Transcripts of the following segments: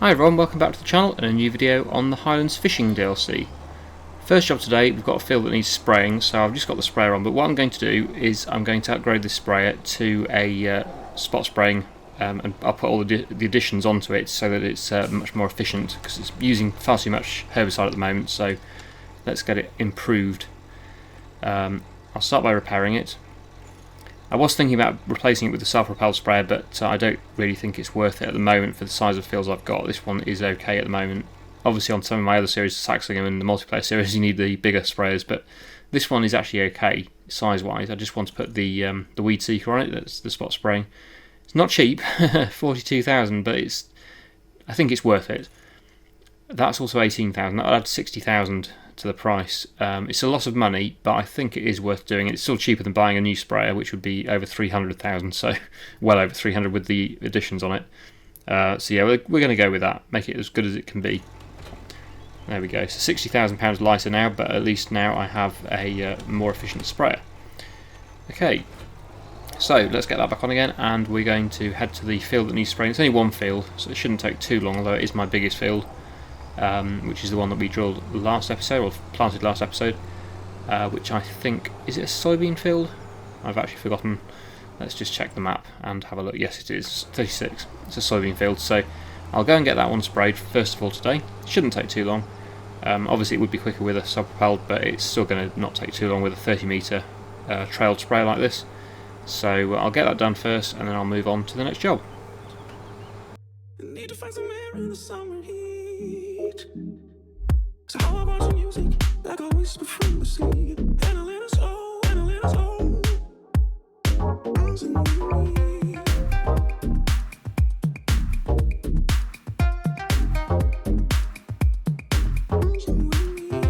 Hi everyone, welcome back to the channel and a new video on the Highlands fishing DLC. First job today, we've got a field that needs spraying, so I've just got the sprayer on, but what I'm going to do is I'm going to upgrade this sprayer to a spot spraying, and I'll put all the additions onto it so that it's much more efficient, because it's using far too much herbicide at the moment, so let's get it improved. I'll start by repairing it. I was thinking about replacing it with a self-propelled sprayer, but I don't really think it's worth it at the moment for the size of fields I've got. This one is okay at the moment. Obviously on some of my other series, Saxingham and the multiplayer series, you need the bigger sprayers, but this one is actually okay size-wise. I just want to put the weed seeker on it, that's the spot spraying. It's not cheap, 42,000, but I think it's worth it. That's also 18,000. I'll add 60,000 to the price. It's a lot of money, but I think it is worth doing. It's still cheaper than buying a new sprayer, which would be over 300,000, so well over 300 with the additions on it. So yeah, we're going to go with that, make it as good as it can be. There we go, so £60,000 lighter now, but at least now I have a more efficient sprayer. Okay, so let's get that back on again, and we're going to head to the field that needs spraying. It's only one field, so it shouldn't take too long, although it is my biggest field. Which is the one that we drilled last episode, or planted last episode, which I think, is it a soybean field? I've actually forgotten. Let's just check the map and have a look. Yes, it is 36. It's a soybean field, so I'll go and get that one sprayed first of all today. Shouldn't take too long. Obviously it would be quicker with a self-propelled, but it's still going to not take too long with a 30-metre trailed sprayer like this. So I'll get that done first, and then I'll move on to the next job. Need to find some air in the summer heat. So how about some music, like a whisper from the sea, and a little soul, and a little soul. Dancing with me. Dancing with me.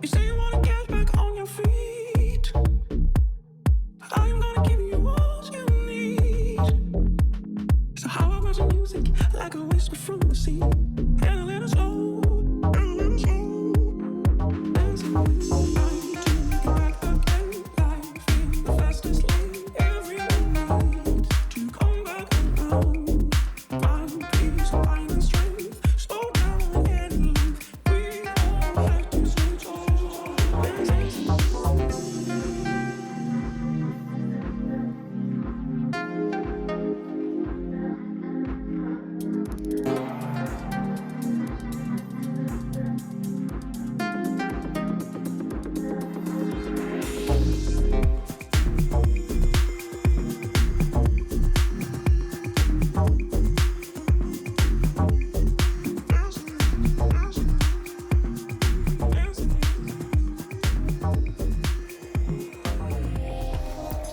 You say you wanna get back on your feet. I'm gonna give you what you need. So how about some music, like a whisper from the sea, and a little soul, and a little soul. Dancing with me, I'm back again, life in the fastest lane. Everyone needs to come back around. Find peace, find the strength. Slow down and live. We all have to switch off. Dancing.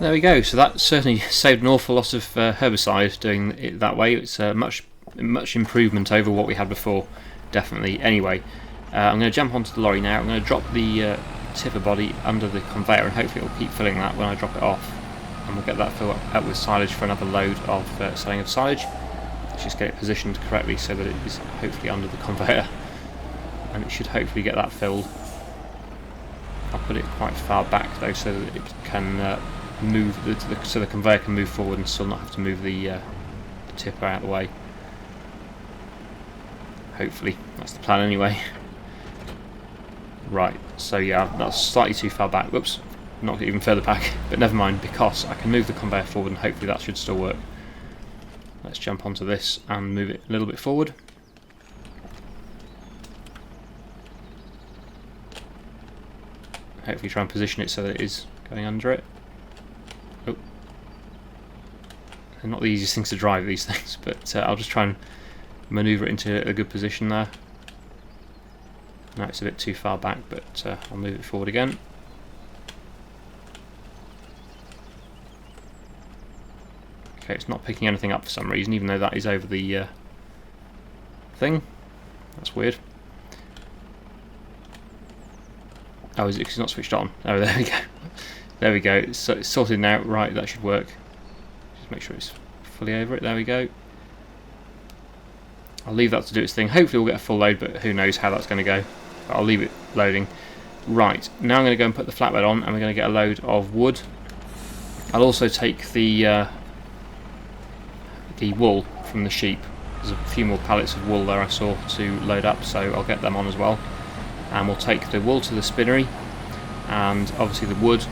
There we go, so that certainly saved an awful lot of herbicide doing it that way. It's much improvement over what we had before, definitely. Anyway, I'm going to jump onto the lorry now. I'm going to drop the tipper body under the conveyor, and hopefully it will keep filling that when I drop it off. And we'll get that filled up with silage for another load of selling of silage. Let's just get it positioned correctly so that it is hopefully under the conveyor, and it should hopefully get that filled. I'll put it quite far back though, so that it can move, so the conveyor can move forward and still not have to move the tipper out of the way. Hopefully, that's the plan anyway. Right, so yeah, that's slightly too far back. Whoops, not even further back, but never mind, because I can move the conveyor forward and hopefully that should still work. Let's jump onto this and move it a little bit forward. Hopefully try and position it so that it is going under it. Oh. They're not the easiest things to drive, these things, but I'll just try and manoeuvre it into a good position there. Now it's a bit too far back, but I'll move it forward again. Okay, it's not picking anything up for some reason, even though that is over the thing. That's weird. Oh, is it because it's not switched on? Oh, there we go. There we go. It's sorted now. Right, that should work. Just make sure it's fully over it. There we go. I'll leave that to do its thing. Hopefully we'll get a full load, but who knows how that's going to go. But I'll leave it loading. Right, now I'm going to go and put the flatbed on, and we're going to get a load of wood. I'll also take the wool from the sheep. There's a few more pallets of wool there I saw to load up, so I'll get them on as well. And we'll take the wool to the spinnery, and obviously the wood,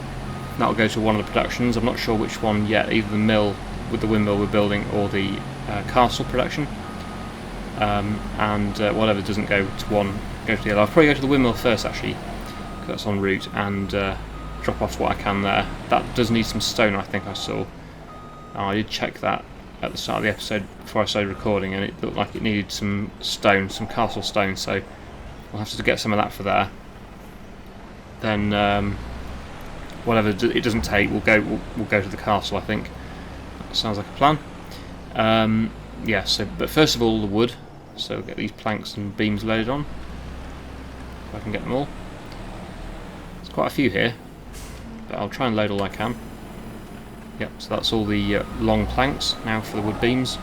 that'll go to one of the productions. I'm not sure which one yet, either the mill with the windmill we're building or the castle production. And whatever doesn't go to one, go to the other. I'll probably go to the windmill first actually, because that's en route, and drop off what I can there. That does need some stone, I think I saw. I did check that at the start of the episode before I started recording, and it looked like it needed some stone, some castle stone, so we'll have to get some of that for there. Then whatever it doesn't take, we'll go to the castle, I think. That sounds like a plan. Yeah, so but first of all the wood, so we'll get these planks and beams loaded on, if I can get them all. There's quite a few here, but I'll try and load all I can. Yep, so that's all the long planks. Now for the wood beams.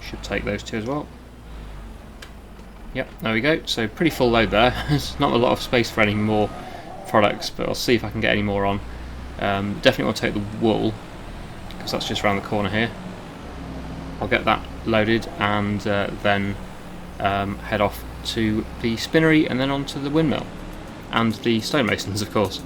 Should take those two as well. Yep, there we go. So pretty full load there. There's not a lot of space for any more products, but I'll see if I can get any more on. Definitely want to take the wool, because that's just around the corner here. I'll get that loaded, and then head off to the spinnery and then on to the windmill. And the stonemasons, of course.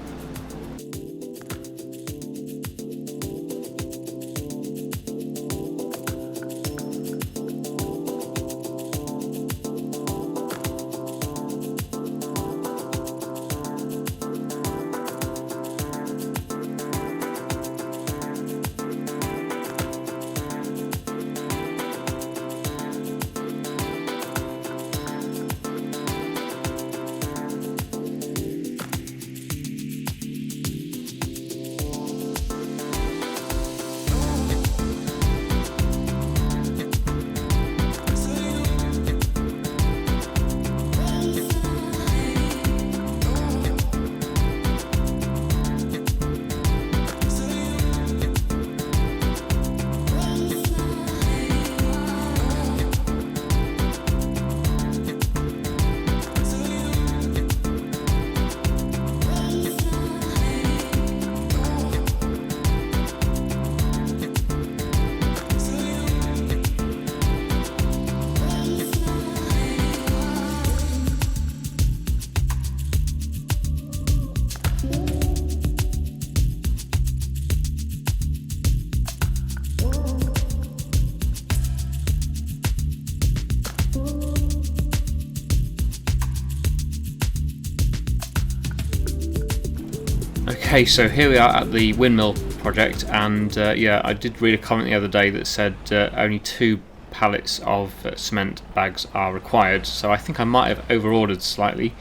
Okay, so here we are at the windmill project, and yeah, I did read a comment the other day that said only 2 pallets of cement bags are required, so I think I might have over-ordered slightly,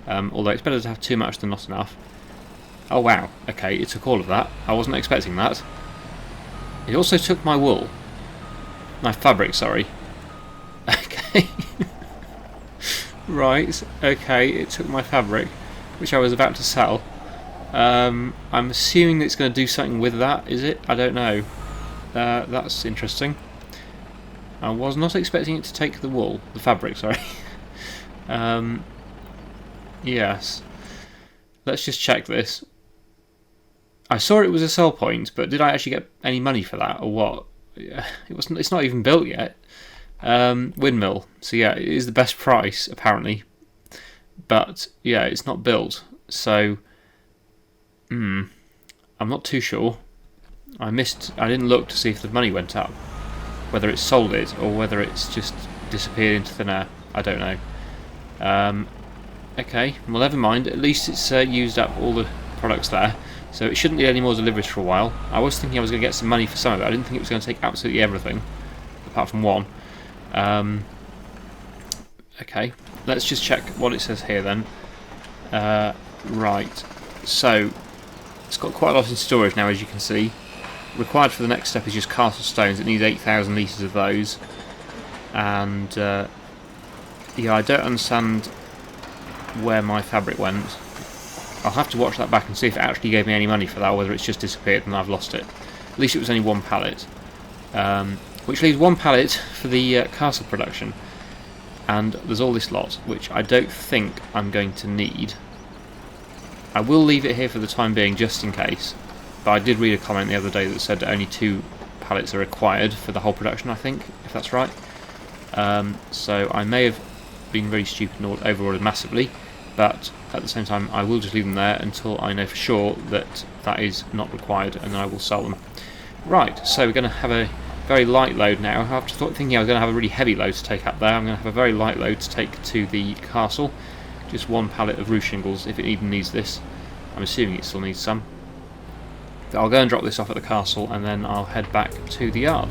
although it's better to have too much than not enough. Oh wow, okay, it took all of that. I wasn't expecting that. It also took my wool. My fabric, sorry. Okay. Right, okay, it took my fabric, which I was about to sell. I'm assuming it's going to do something with that, is it? I don't know. That's interesting. I was not expecting it to take the wool, the fabric, sorry. Yes. Let's just check this. I saw it was a sell point, but did I actually get any money for that, or what? It's not even built yet. Windmill. So yeah, it is the best price apparently, but yeah, it's not built. So I'm not too sure. I didn't look to see if the money went up, whether it sold it or whether it's just disappeared into thin air. I don't know. Okay, well never mind. At least it's used up all the products there, so it shouldn't need any more deliveries for a while. I was thinking I was going to get some money for some of it. I didn't think it was going to take absolutely everything, apart from one. Okay, let's just check what it says here then. Right, so it's got quite a lot in storage now, as you can see. Required for the next step is just castle stones. It needs 8,000 litres of those, and yeah, I don't understand where my fabric went. I'll have to watch that back and see if it actually gave me any money for that, or whether it's just disappeared and I've lost it. At least it was only 1 pallet, which leaves 1 pallet for the castle production. and there's all this lot, which I don't think I'm going to need. I will leave it here for the time being, just in case. But I did read a comment the other day that said only 2 pallets are required for the whole production, I think, if that's right. So I may have been very stupid and over-ordered massively, but at the same time I will just leave them there until I know for sure that that is not required, and then I will sell them. Right, so we're going to have a very light load now. After thinking I was going to have a really heavy load to take up there, I'm going to have a very light load to take to the castle. Just 1 pallet of roof shingles, if it even needs this. I'm assuming it still needs some. But I'll go and drop this off at the castle, and then I'll head back to the yard.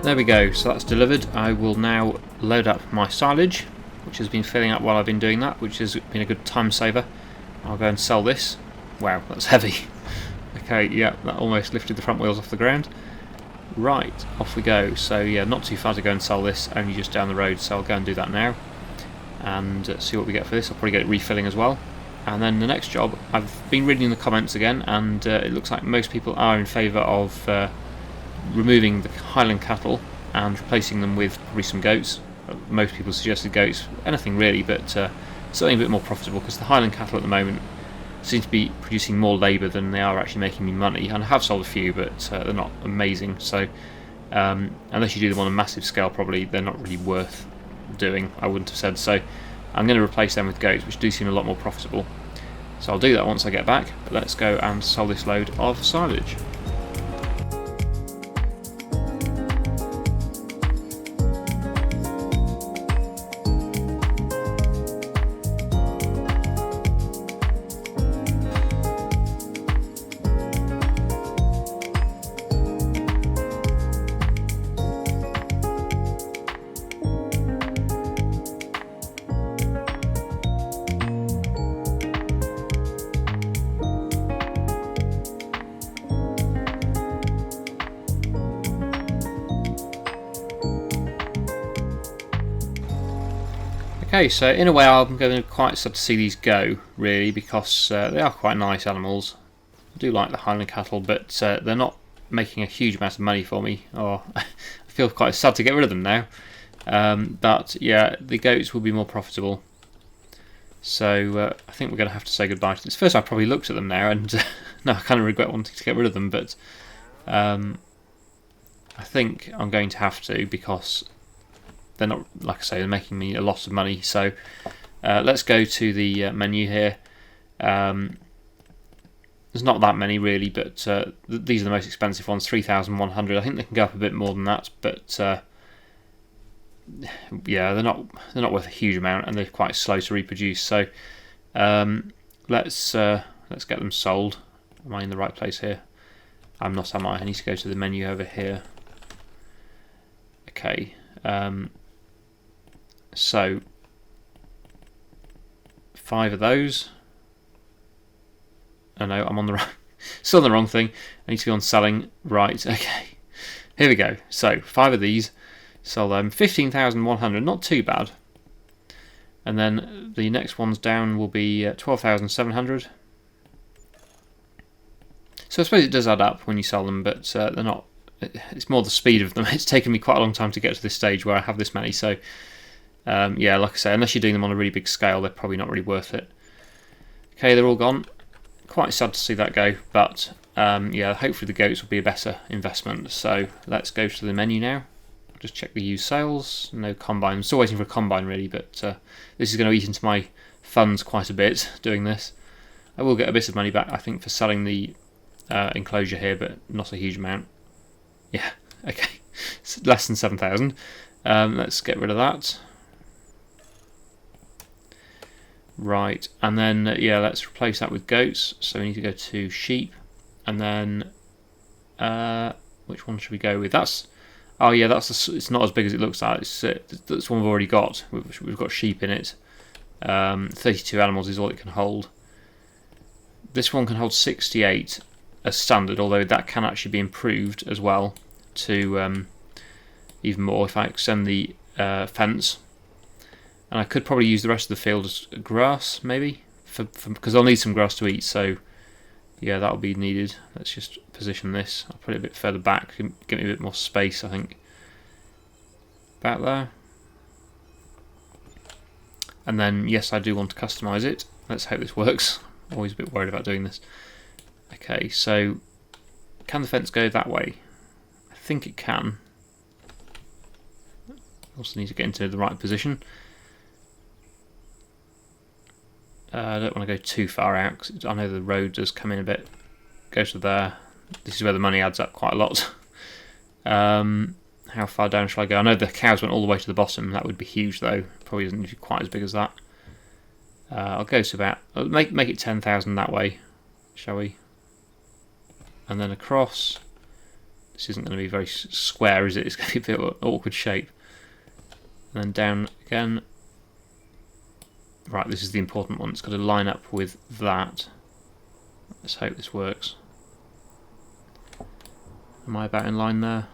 There we go, so that's delivered. I will now load up my silage, which has been filling up while I've been doing that, which has been a good time saver. I'll go and sell this. Wow, that's heavy. Okay, yeah, that almost lifted the front wheels off the ground. Right, off we go. So yeah, not too far to go and sell this, only just down the road, so I'll go and do that now and see what we get for this. I'll probably get it refilling as well. And then the next job, I've been reading the comments again, and it looks like most people are in favour of removing the Highland cattle and replacing them with probably some goats. Most people suggested goats, anything really, but something a bit more profitable, because the Highland cattle at the moment seem to be producing more labour than they are actually making me money. And I have sold a few, but they're not amazing, so unless you do them on a massive scale, probably they're not really worth doing, I wouldn't have said. So I'm going to replace them with goats, which do seem a lot more profitable. So I'll do that once I get back, but let's go and sell this load of silage. Okay, so in a way I'm going to quite sad to see these go, really, because they are quite nice animals. I do like the Highland cattle, but they're not making a huge amount of money for me. I feel quite sad to get rid of them now. But yeah, the goats will be more profitable. So I think we're going to have to say goodbye to this. First, I probably looked at them now, and no, I kind of regret wanting to get rid of them, but I think I'm going to have to, because they're not, like I say, they're making me a lot of money. So let's go to the menu here. There's not that many really, but these are the most expensive ones, 3,100. I think they can go up a bit more than that, but yeah, they're not worth a huge amount, and they're quite slow to reproduce. So let's get them sold. Am I in the right place here? I'm not, am I? I need to go to the menu over here. Okay. So 5 of those. Oh no, I'm on the wrong, still on the wrong thing. I need to be on selling. Right, okay. Here we go. So 5 of these, sell them. 15,100, not too bad. And then the next ones down will be 12,700. So I suppose it does add up when you sell them, but they're not. It's more the speed of them. It's taken me quite a long time to get to this stage where I have this many. So yeah, like I say, unless you're doing them on a really big scale, they're probably not really worth it. Okay, they're all gone. Quite sad to see that go, but yeah, hopefully the goats will be a better investment. So let's go to the menu now. Just check the used sales. No combine. I'm still waiting for a combine really, but this is going to eat into my funds quite a bit doing this. I will get a bit of money back, I think, for selling the enclosure here, but not a huge amount. Yeah, okay, it's less than 7,000. Let's get rid of that. Right, and then yeah, let's replace that with goats. So we need to go to sheep, and then which one should we go with? That's oh yeah, it's not as big as it looks like. That's one we've already got. We've got sheep in it. 32 animals is all it can hold. This one can hold 68 as standard, although that can actually be improved as well to even more if I extend the fence. And I could probably use the rest of the field as grass, maybe, because I'll need some grass to eat. So yeah, that'll be needed. Let's just position this. I'll put it a bit further back, give me a bit more space, I think. About there. And then yes, I do want to customize it. Let's hope this works. Always a bit worried about doing this. Okay, so can the fence go that way? I think it can. Also need to get into the right position. I don't want to go too far out because I know the road does come in a bit. Go to there. This is where the money adds up quite a lot. How far down shall I go? I know the cows went all the way to the bottom. That would be huge though. Probably isn't quite as big as that. I'll go to about make it 10,000 that way, shall we? And then across. This isn't going to be very square, is it? It's going to be a bit of an awkward shape. And then down again. Right, this is the important one. It's got to line up with that. Let's hope this works. Am I about in line there?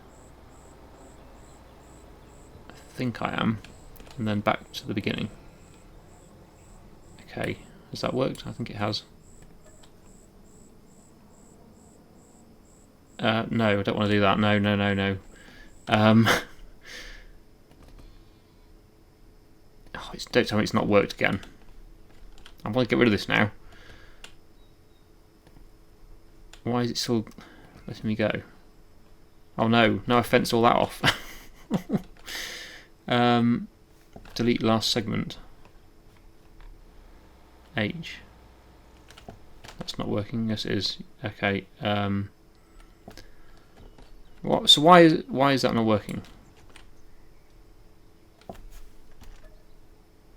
I think I am. And then back to the beginning. Okay, has that worked? I think it has. No, I don't want to do that. No. Don't tell me it's not worked again. I want to get rid of this now. Why is it still letting me go? Oh no, I fenced all that off. Delete last segment. H. That's not working. Yes, it is. Okay. What? So why is that not working?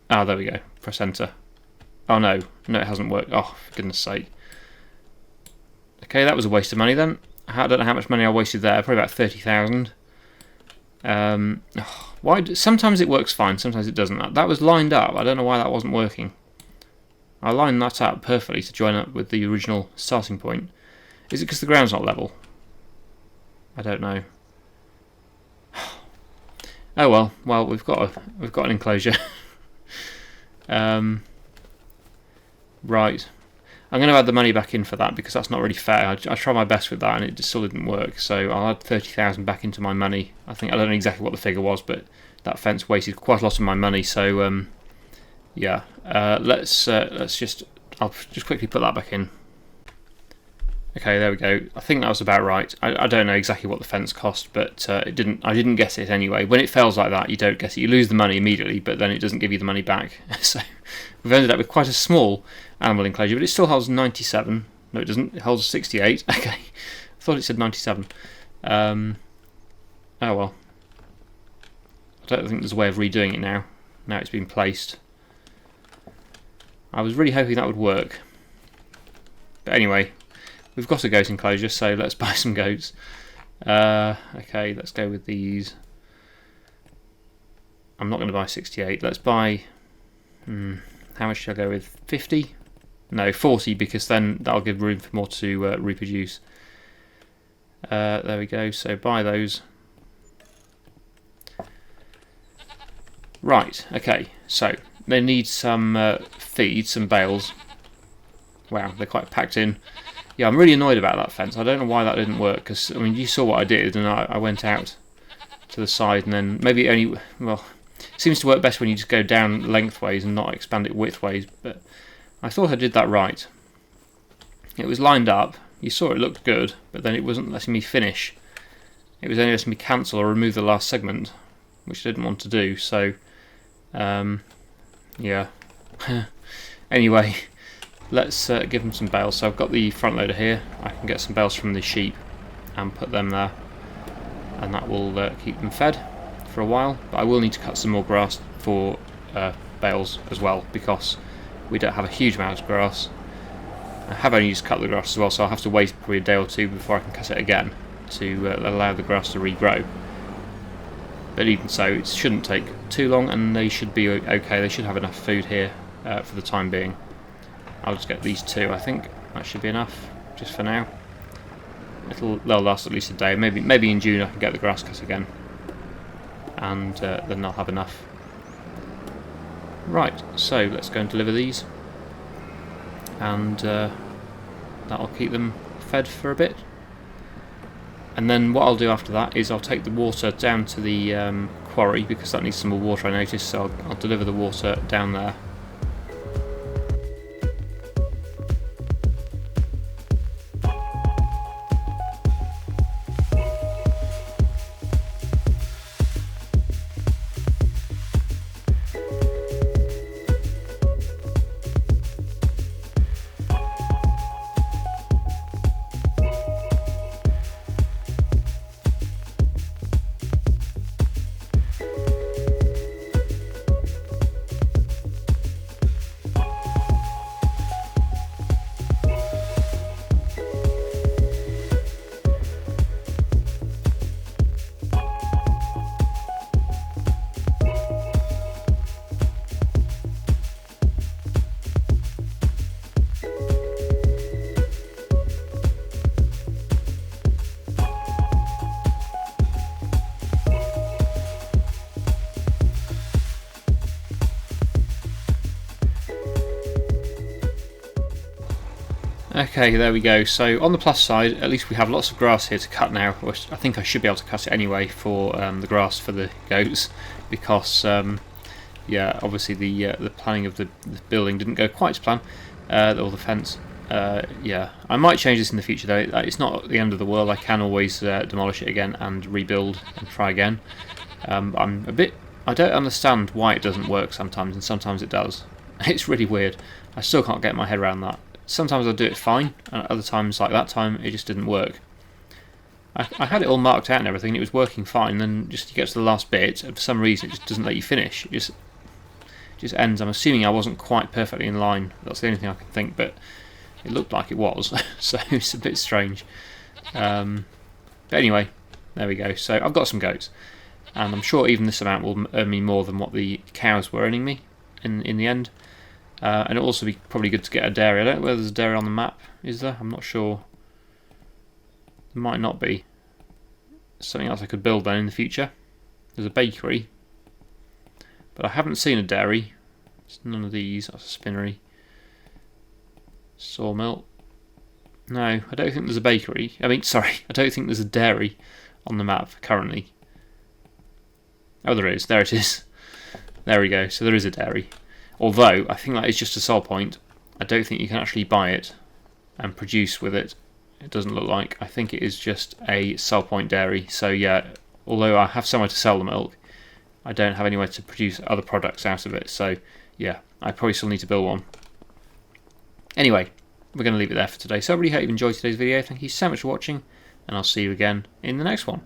Ah, there we go. Press enter. Oh no, it hasn't worked. Oh, for goodness sake. Okay, that was a waste of money then. I don't know how much money I wasted there. Probably about 30,000. Why? Sometimes it works fine. Sometimes it doesn't. That was lined up. I don't know why that wasn't working. I lined that up perfectly to join up with the original starting point. Is it because the ground's not level? I don't know. Oh well. Well, we've got an enclosure. Right. I'm going to add the money back in for that because that's not really fair. I tried my best with that and it just still didn't work. So I'll add 30,000 back into my money. I don't know exactly what the figure was, but that fence wasted quite a lot of my money. So yeah, let's just. I'll just quickly put that back in. Okay, there we go. I think that was about right. I don't know exactly what the fence cost, but I didn't get it anyway. When it fails like that, you don't get it. You lose the money immediately, but then it doesn't give you the money back. So we've ended up with quite a small animal enclosure, but it still holds 97. No, it doesn't. It holds 68. Okay, I thought it said 97. Oh well. I don't think there's a way of redoing it now. Now it's been placed. I was really hoping that would work. But anyway. We've got a goat enclosure, so let's buy some goats. Okay, let's go with these. I'm not going to buy 68. Let's buy... how much should I go with? 50? No, 40, because then that'll give room for more to reproduce. There we go, so buy those. Right, okay, so they need some feed, some bales. Wow, they're quite packed in. Yeah, I'm really annoyed about that fence. I don't know why that didn't work, because, I mean, you saw what I did, and I went out to the side, and then maybe it only, well, it seems to work best when you just go down lengthways and not expand it widthways, but I thought I did that right. It was lined up, you saw it looked good, but then it wasn't letting me finish. It was only letting me cancel or remove the last segment, which I didn't want to do, so yeah. Anyway, let's give them some bales. So I've got the front loader here. I can get some bales from the sheep and put them there, and that will keep them fed for a while. But I will need to cut some more grass for bales as well, because we don't have a huge amount of grass. I have only just cut the grass as well, so I'll have to wait probably a day or two before I can cut it again to allow the grass to regrow. But even so, it shouldn't take too long, and they should be okay. They should have enough food here for the time being. I'll just get these two. I think that should be enough just for now. They'll last at least a day. Maybe in June I can get the grass cut again, and then I'll have enough. Right, so let's go and deliver these, and that'll keep them fed for a bit. And then what I'll do after that is I'll take the water down to the quarry, because that needs some more water, I noticed, so I'll deliver the water down there. Okay, there we go. So on the plus side, at least we have lots of grass here to cut now. Which I think I should be able to cut it anyway for the grass for the goats, because yeah, obviously the planning of the building didn't go quite to plan, or the fence. Yeah, I might change this in the future though. It's not the end of the world. I can always demolish it again and rebuild and try again. I don't understand why it doesn't work sometimes, and sometimes it does. It's really weird. I still can't get my head around that. Sometimes I'll do it fine, and other times, like that time, it just didn't work. I had it all marked out and everything, it was working fine, then just you get to the last bit, and for some reason it just doesn't let you finish. It just ends. I'm assuming I wasn't quite perfectly in line. That's the only thing I can think, but it looked like it was, so it's a bit strange. But anyway, there we go. So I've got some goats, and I'm sure even this amount will earn me more than what the cows were earning me in the end. And it'll also be probably good to get a dairy. I don't know whether there's a dairy on the map, is there? I'm not sure. There might not be. Something else I could build then in the future. There's a bakery, but I haven't seen a dairy. It's none of these. That's a spinnery. Sawmill. No, I don't think there's a bakery. I don't think there's a dairy on the map currently. Oh, there is. There it is. There we go. So there is a dairy. Although, I think that is just a sell point. I don't think you can actually buy it and produce with it. It doesn't look like. I think it is just a sell point dairy. So yeah, although I have somewhere to sell the milk, I don't have anywhere to produce other products out of it. So yeah, I probably still need to build one. Anyway, we're going to leave it there for today. So I really hope you enjoyed today's video. Thank you so much for watching, and I'll see you again in the next one.